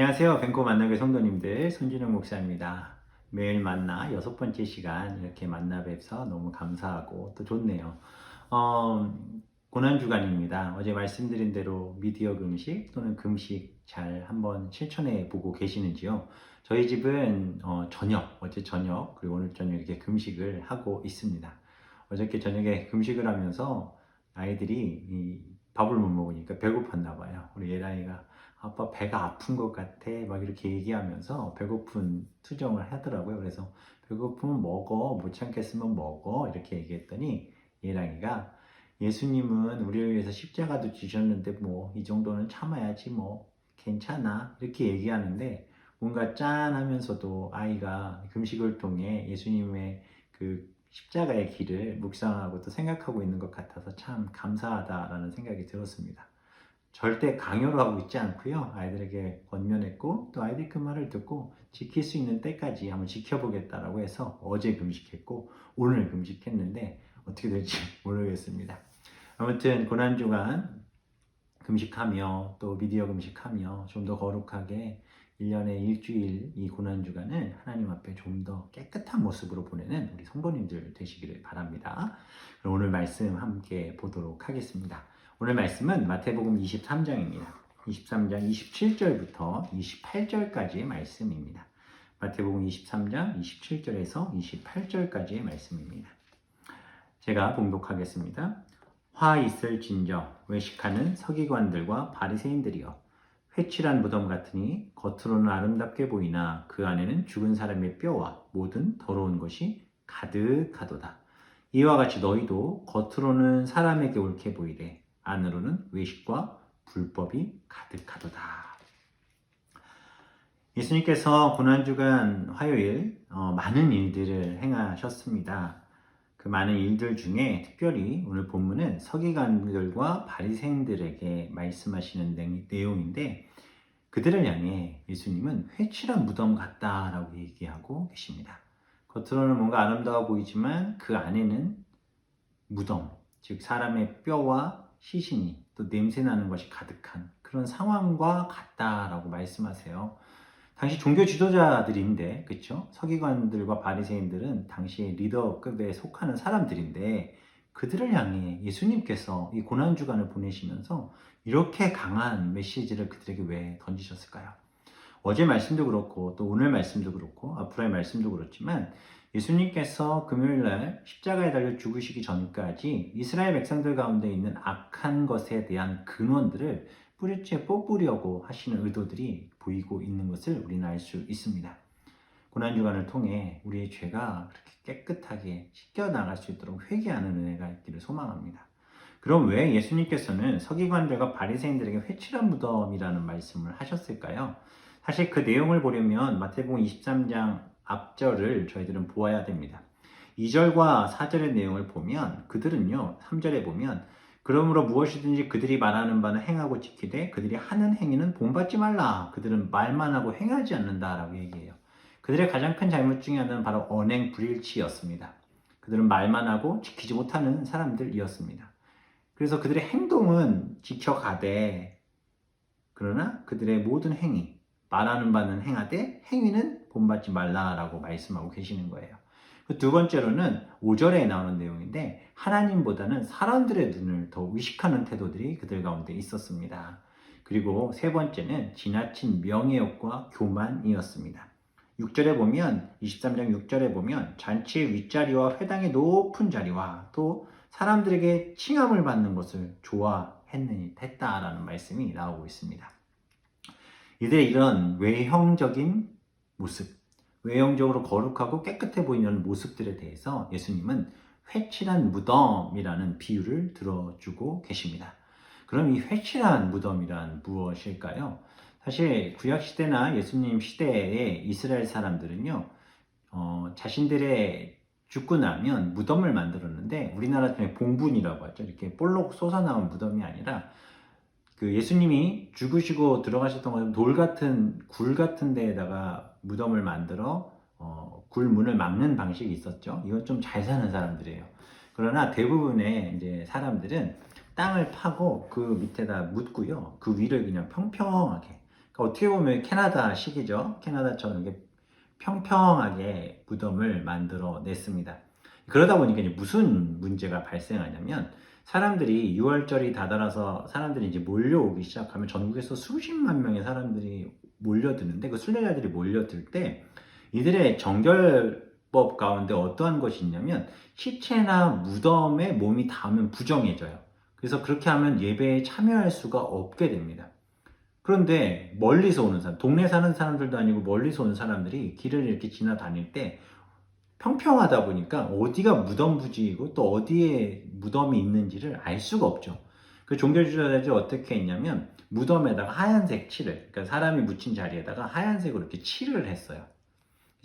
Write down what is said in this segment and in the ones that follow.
안녕하세요. 벤코 만나교회 성도님들, 손진영 목사입니다. 매일 만나 6번째 시간 이렇게 만나 뵈서 너무 감사하고 또 좋네요. 어, 고난주간입니다. 어제 말씀드린 대로 미디어 금식 또는 금식 잘 한번 실천해 보고 계시는지요? 저희 집은 어제 저녁 그리고 오늘 저녁 이렇게 금식을 하고 있습니다. 어저께 저녁에 금식을 하면서 아이들이 밥을 못 먹으니까 배고팠나 봐요. 우리 예라이가 아빠 배가 아픈 것 같아 막 이렇게 얘기하면서 배고픈 투정을 하더라고요. 그래서 배고프면 먹어, 못 참겠으면 먹어 이렇게 얘기했더니 예랑이가 예수님은 우리를 위해서 십자가도 지셨는데 뭐 이 정도는 참아야지 뭐 괜찮아 이렇게 얘기하는데 뭔가 짠하면서도 아이가 금식을 통해 예수님의 그 십자가의 길을 묵상하고 또 생각하고 있는 것 같아서 참 감사하다라는 생각이 들었습니다. 절대 강요를 하고 있지 않고요. 아이들에게 권면했고 또 아이들이 그 말을 듣고 지킬 수 있는 때까지 한번 지켜보겠다라고 해서 어제 금식했고 오늘 금식했는데 어떻게 될지 모르겠습니다. 아무튼 고난주간 금식하며 또 미디어 금식하며 좀 더 거룩하게 1년에 일주일 이 고난주간을 하나님 앞에 좀 더 깨끗한 모습으로 보내는 우리 성도님들 되시기를 바랍니다. 그럼 오늘 말씀 함께 보도록 하겠습니다. 오늘 말씀은 마태복음 23장입니다. 23장 27절부터 28절까지의 말씀입니다. 마태복음 23장 27절에서 28절까지의 말씀입니다. 제가 봉독하겠습니다. 화 있을진저 외식하는 서기관들과 바리새인들이여 회칠한 무덤 같으니 겉으로는 아름답게 보이나 그 안에는 죽은 사람의 뼈와 모든 더러운 것이 가득하도다. 이와 같이 너희도 겉으로는 사람에게 옳게 보이되 안으로는 외식과 불법이 가득하도다. 예수님께서 고난주간 화요일 많은 일들을 행하셨습니다. 그 많은 일들 중에 특별히 오늘 본문은 서기관들과 바리새인들에게 말씀하시는 내용인데 그들을 향해 예수님은 회칠한 무덤 같다라고 얘기하고 계십니다. 겉으로는 뭔가 아름다워 보이지만 그 안에는 무덤, 즉 사람의 뼈와 시신이 또 냄새나는 것이 가득한 그런 상황과 같다라고 말씀하세요. 당시 종교 지도자들인데, 그렇죠? 서기관들과 바리새인들은 당시의 리더급에 속하는 사람들인데 그들을 향해 예수님께서 이 고난 주간을 보내시면서 이렇게 강한 메시지를 그들에게 왜 던지셨을까요? 어제 말씀도 그렇고 또 오늘 말씀도 그렇고 앞으로의 말씀도 그렇지만 예수님께서 금요일날 십자가에 달려 죽으시기 전까지 이스라엘 백성들 가운데 있는 악한 것에 대한 근원들을 뿌리째 뽑으려고 하시는 의도들이 보이고 있는 것을 우리는 알 수 있습니다. 고난주간을 통해 우리의 죄가 그렇게 깨끗하게 씻겨나갈 수 있도록 회개하는 은혜가 있기를 소망합니다. 그럼 왜 예수님께서는 서기관들과 바리새인들에게 회칠한 무덤이라는 말씀을 하셨을까요? 사실 그 내용을 보려면 마태복음 23장 앞절을 저희들은 보아야 됩니다. 2절과 4절의 내용을 보면 그들은요, 3절에 보면 그러므로 무엇이든지 그들이 말하는 바는 행하고 지키되 그들이 하는 행위는 본받지 말라. 그들은 말만 하고 행하지 않는다라고 얘기해요. 그들의 가장 큰 잘못 중에 하나는 바로 언행 불일치였습니다. 그들은 말만 하고 지키지 못하는 사람들이었습니다. 그래서 그들의 행동은 지켜가되 그러나 그들의 모든 행위, 말하는 바는 행하되 행위는 본받지 말라라고 말씀하고 계시는 거예요. 두 번째로는 5절에 나오는 내용인데 하나님보다는 사람들의 눈을 더 의식하는 태도들이 그들 가운데 있었습니다. 그리고 세 번째는 지나친 명예욕과 교만이었습니다. 6절에 보면 23장 6절에 보면 잔치의 윗자리와 회당의 높은 자리와 또 사람들에게 칭함을 받는 것을 좋아했다라는 말씀이 나오고 있습니다. 이들의 이런 외형적인 모습, 외형적으로 거룩하고 깨끗해 보이는 모습들에 대해서 예수님은 회칠한 무덤이라는 비유를 들어주고 계십니다. 그럼 이 회칠한 무덤이란 무엇일까요? 사실 구약시대나 예수님 시대의 이스라엘 사람들은요, 자신들의 죽고 나면 무덤을 만들었는데 우리나라 중에 봉분이라고 하죠. 이렇게 볼록 솟아나온 무덤이 아니라 그 예수님이 죽으시고 들어가셨던 것은 돌 같은 굴 같은 데에다가 무덤을 만들어 굴 문을 막는 방식이 있었죠. 이건 좀 잘 사는 사람들이에요. 그러나 대부분의 이제 사람들은 땅을 파고 그 밑에다 묻고요. 그 위를 그냥 평평하게, 어떻게 보면 캐나다식이죠. 캐나다처럼 이렇게 평평하게 무덤을 만들어 냈습니다. 그러다 보니까 이제 무슨 문제가 발생하냐면 사람들이 6월절이 다다라서 사람들이 이제 몰려오기 시작하면 전국에서 수십만 명의 사람들이 몰려드는데 그 순례자들이 몰려들 때 이들의 정결법 가운데 어떠한 것이 있냐면 시체나 무덤에 몸이 닿으면 부정해져요. 그래서 그렇게 하면 예배에 참여할 수가 없게 됩니다. 그런데 멀리서 오는 사람, 동네 사는 사람들도 아니고 멀리서 오는 사람들이 길을 이렇게 지나다닐 때 평평하다 보니까 어디가 무덤 부지이고 또 어디에 무덤이 있는지를 알 수가 없죠. 그 종교주의자들이 어떻게 했냐면 무덤에다가 하얀색 칠을, 그러니까 사람이 묻힌 자리에다가 하얀색으로 이렇게 칠을 했어요.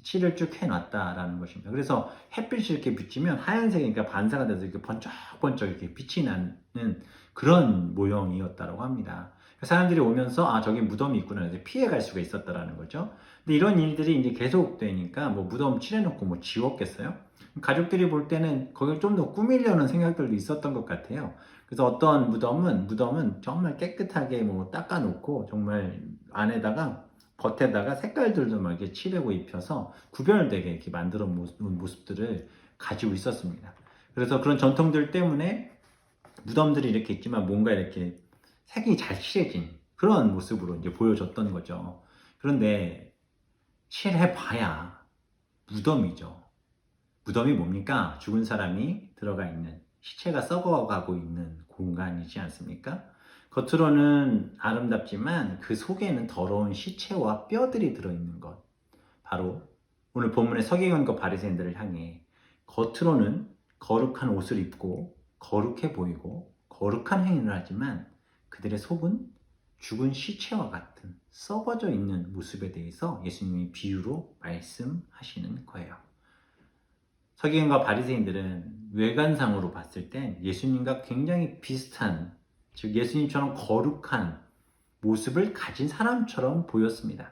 칠을 쭉 해놨다라는 것입니다. 그래서 햇빛이 이렇게 비치면 하얀색이니까 반사가 돼서 이렇게 번쩍번쩍 이렇게 빛이 나는 그런 모형이었다고 합니다. 사람들이 오면서 아 저기 무덤이 있구나 해서 피해갈 수가 있었다라는 거죠. 근데 이런 일들이 이제 계속되니까 뭐 무덤 칠해놓고 뭐 지웠겠어요? 가족들이 볼 때는 거길 좀 더 꾸미려는 생각들도 있었던 것 같아요. 그래서 어떤 무덤은 정말 깨끗하게 뭐 닦아놓고 정말 안에다가 겉에다가 색깔들도 막 이렇게 칠하고 입혀서 구별되게 이렇게 만들어 놓은 모습들을 가지고 있었습니다. 그래서 그런 전통들 때문에 무덤들이 이렇게 있지만 뭔가 이렇게 색이 잘 칠해진 그런 모습으로 이제 보여줬던 거죠. 그런데 칠해봐야 무덤이죠. 무덤이 뭡니까? 죽은 사람이 들어가 있는, 시체가 썩어가고 있는 공간이지 않습니까? 겉으로는 아름답지만 그 속에는 더러운 시체와 뼈들이 들어있는 것. 바로 오늘 본문의 서기관과 바리새인들을 향해 겉으로는 거룩한 옷을 입고 거룩해 보이고 거룩한 행위를 하지만 그들의 속은 죽은 시체와 같은 썩어져 있는 모습에 대해서 예수님이 비유로 말씀하시는 거예요. 서기관과 바리새인들은 외관상으로 봤을 땐 예수님과 굉장히 비슷한, 즉 예수님처럼 거룩한 모습을 가진 사람처럼 보였습니다.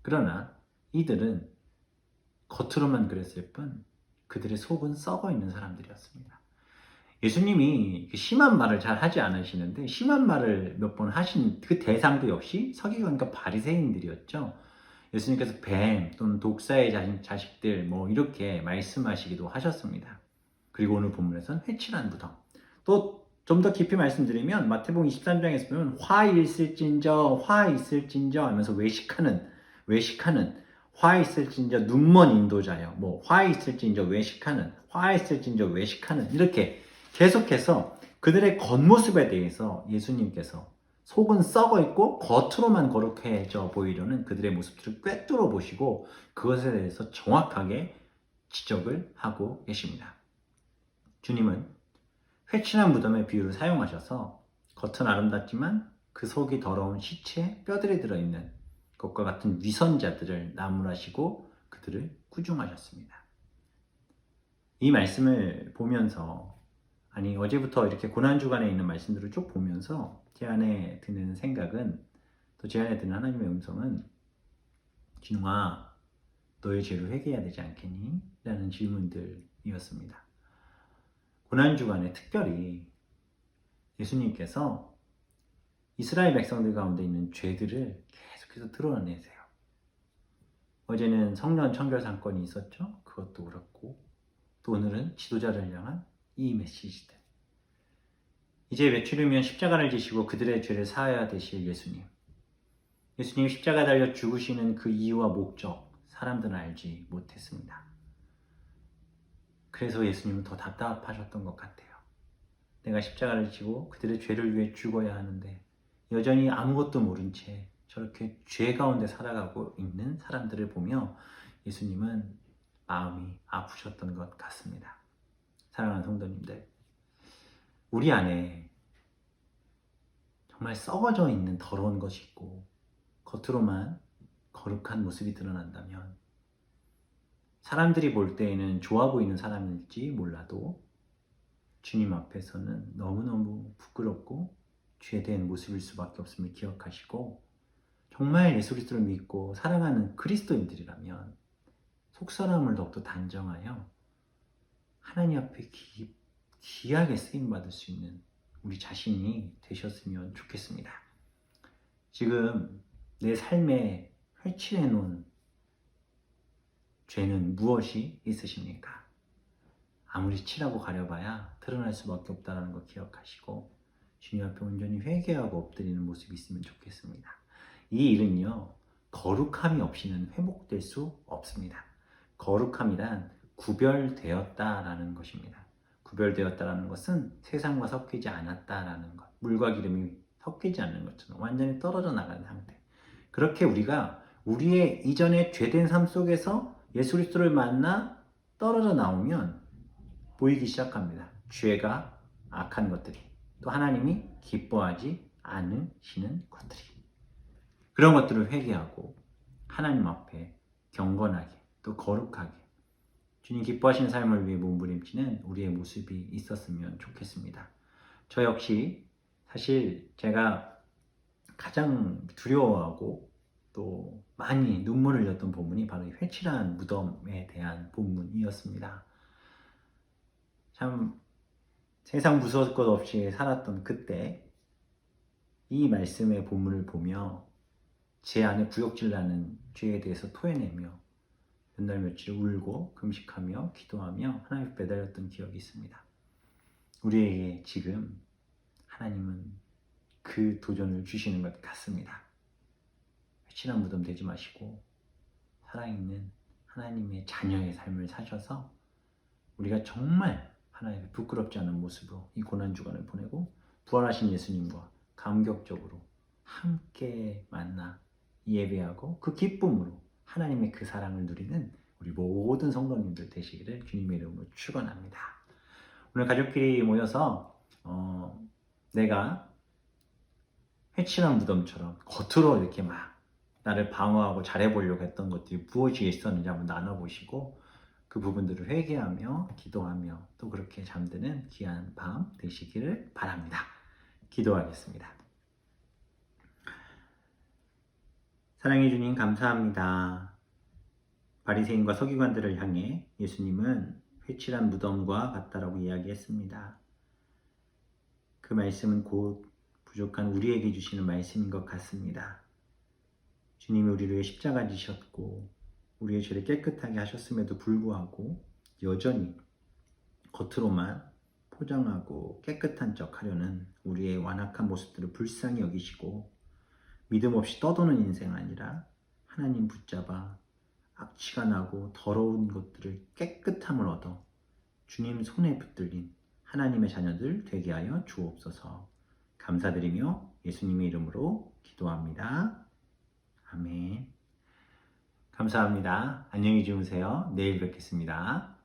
그러나 이들은 겉으로만 그랬을 뿐 그들의 속은 썩어 있는 사람들이었습니다. 예수님이 심한 말을 잘 하지 않으시는데 심한 말을 몇 번 하신 그 대상도 역시 서기관과 바리새인들이었죠. 예수님께서 뱀 또는 독사의 자식들 뭐 이렇게 말씀하시기도 하셨습니다. 그리고 오늘 본문에서는 회칠한 무덤. 또 좀 더 깊이 말씀드리면 마태복음 23장에서 보면 화 있을진저 하면서 외식하는 화 있을진저 눈먼 인도자여 뭐 화 있을진저 외식하는 이렇게 계속해서 그들의 겉모습에 대해서 예수님께서 속은 썩어 있고 겉으로만 거룩해져 보이려는 그들의 모습들을 꿰뚫어 보시고 그것에 대해서 정확하게 지적을 하고 계십니다. 주님은 회칠한 무덤의 비유를 사용하셔서 겉은 아름답지만 그 속이 더러운 시체, 뼈들이 들어있는 것과 같은 위선자들을 나무라시고 그들을 꾸중하셨습니다. 이 말씀을 보면서 아니 어제부터 이렇게 고난주간에 있는 말씀들을 쭉 보면서 제 안에 드는 생각은 또 제 안에 드는 하나님의 음성은 진웅아 너의 죄를 회개해야 되지 않겠니? 라는 질문들이었습니다. 고난주간에 특별히 예수님께서 이스라엘 백성들 가운데 있는 죄들을 계속해서 드러내세요. 어제는 성전 청결 사건이 있었죠. 그것도 그렇고 또 오늘은 지도자를 향한 이 메시지들. 이제 외출이면 십자가를 지시고 그들의 죄를 사하여야 되실 예수님. 예수님 십자가 달려 죽으시는 그 이유와 목적 사람들은 알지 못했습니다. 그래서 예수님은 더 답답하셨던 것 같아요. 내가 십자가를 지고 그들의 죄를 위해 죽어야 하는데 여전히 아무것도 모른 채 저렇게 죄 가운데 살아가고 있는 사람들을 보며 예수님은 마음이 아프셨던 것 같습니다. 사랑하는 성도님들, 우리 안에 정말 썩어져 있는 더러운 것이 있고 겉으로만 거룩한 모습이 드러난다면 사람들이 볼 때에는 좋아 보이는 사람일지 몰라도 주님 앞에서는 너무너무 부끄럽고 죄된 모습일 수밖에 없음을 기억하시고 정말 예수 그리스도를 믿고 사랑하는 그리스도인들이라면 속사람을 더욱더 단정하여 하나님 앞에 귀하게 쓰임받을 수 있는 우리 자신이 되셨으면 좋겠습니다. 지금 내 삶에 회칠해 놓은 죄는 무엇이 있으십니까? 아무리 칠하고 가려봐야 드러날 수밖에 없다는 거 기억하시고 주님 앞에 온전히 회개하고 엎드리는 모습이 있으면 좋겠습니다. 이 일은요, 거룩함이 없이는 회복될 수 없습니다. 거룩함이란 구별되었다라는 것입니다. 구별되었다라는 것은 세상과 섞이지 않았다라는 것, 물과 기름이 섞이지 않는 것처럼 완전히 떨어져 나가는 상태. 그렇게 우리가 우리의 이전의 죄된 삶 속에서 예수 그리스도를 만나 떨어져 나오면 보이기 시작합니다. 죄가, 악한 것들이, 또 하나님이 기뻐하지 않으시는 것들이. 그런 것들을 회개하고 하나님 앞에 경건하게 또 거룩하게 주님 기뻐하시는 삶을 위해 몸부림치는 우리의 모습이 있었으면 좋겠습니다. 저 역시 사실 제가 가장 두려워하고 또 많이 눈물을 흘렸던 본문이 바로 회칠한 무덤에 대한 본문이었습니다. 참 세상 무서울 것 없이 살았던 그때 이 말씀의 본문을 보며 제 안에 구역질나는 죄에 대해서 토해내며 몇 날 며칠 울고 금식하며 기도하며 하나님 매달렸던 기억이 있습니다. 우리에게 지금 하나님은 그 도전을 주시는 것 같습니다. 회칠한 무덤 되지 마시고 살아있는 하나님의 자녀의 삶을 사셔서 우리가 정말 하나님의 부끄럽지 않은 모습으로 이 고난주간을 보내고 부활하신 예수님과 감격적으로 함께 만나 예배하고 그 기쁨으로 하나님의 그 사랑을 누리는 우리 모든 성도님들 되시기를 주님의 이름으로 축원합니다. 오늘 가족끼리 모여서 내가 회칠한 무덤처럼 겉으로 이렇게 막 나를 방어하고 잘해보려고 했던 것들이 무엇이 있었는지 한번 나눠보시고 그 부분들을 회개하며 기도하며 또 그렇게 잠드는 귀한 밤 되시기를 바랍니다. 기도하겠습니다. 사랑해 주님 감사합니다. 바리새인과 서기관들을 향해 예수님은 회칠한 무덤과 같다라고 이야기했습니다. 그 말씀은 곧 부족한 우리에게 주시는 말씀인 것 같습니다. 주님이 우리를 위해 십자가 지셨고 우리의 죄를 깨끗하게 하셨음에도 불구하고 여전히 겉으로만 포장하고 깨끗한 척 하려는 우리의 완악한 모습들을 불쌍히 여기시고 믿음 없이 떠도는 인생 아니라 하나님 붙잡아 악취가 나고 더러운 것들을 깨끗함을 얻어 주님 손에 붙들린 하나님의 자녀들 되게 하여 주옵소서. 감사드리며 예수님의 이름으로 기도합니다. 아멘. 감사합니다. 안녕히 주무세요. 내일 뵙겠습니다.